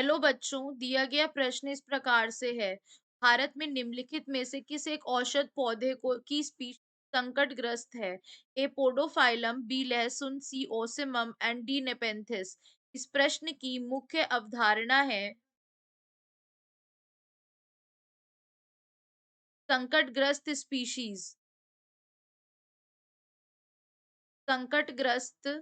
Hello बच्चों, दिया गया प्रश्न इस प्रकार से है। भारत में निम्नलिखित में से किस एक औषध पौधे को की स्पीशीज संकटग्रस्त है? ए पोडोफाइलम, बी लहसुन, सी ओसिमम एंड डी नेपेंथिस। इस प्रश्न की मुख्य अवधारणा है संकटग्रस्त स्पीशीज। संकटग्रस्त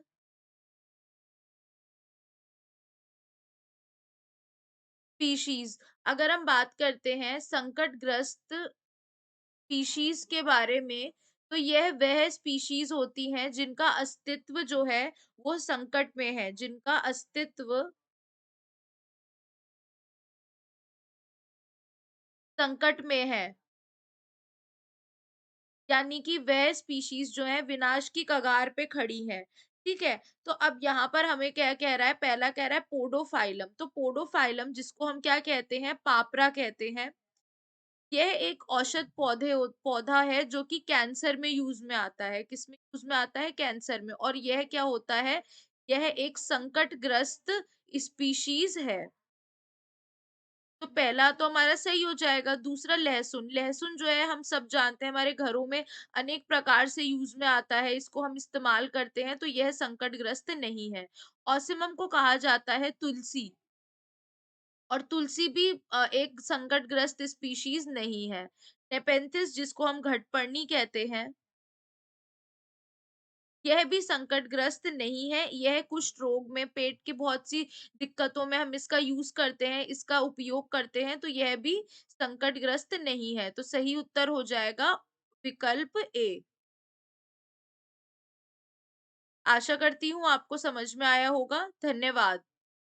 स्पीशीज। अगर हम बात करते हैं संकटग्रस्त स्पीशीज के बारे में, तो यह वह स्पीशीज होती हैं जिनका अस्तित्व जो है वो संकट में है, जिनका अस्तित्व संकट में है। यानी कि वह स्पीशीज जो है विनाश की कगार पे खड़ी है। ठीक है। तो अब यहाँ पर हमें क्या कह रहा है, पहला कह रहा है पोडोफाइलम। तो पोडोफाइलम जिसको हम क्या कहते हैं, पापरा कहते हैं। यह एक औषध पौधा है जो कि कैंसर में यूज में आता है। किसमें यूज में आता है? कैंसर में। और यह क्या होता है? यह एक संकटग्रस्त स्पीशीज है। तो पहला तो हमारा सही हो जाएगा। दूसरा लहसुन। लहसुन जो है हम सब जानते हैं, हमारे घरों में अनेक प्रकार से यूज में आता है, इसको हम इस्तेमाल करते हैं, तो यह संकटग्रस्त नहीं है। ऑसिमम को कहा जाता है तुलसी, और तुलसी भी एक संकटग्रस्त स्पीशीज नहीं है। नेपेंथिस जिसको हम घटपर्णी कहते हैं, यह भी संकटग्रस्त नहीं है। यह कुष्ठ रोग में, पेट की बहुत सी दिक्कतों में हम इसका यूज करते हैं, इसका उपयोग करते हैं, तो यह भी संकटग्रस्त नहीं है। तो सही उत्तर हो जाएगा विकल्प ए। आशा करती हूँ आपको समझ में आया होगा। धन्यवाद।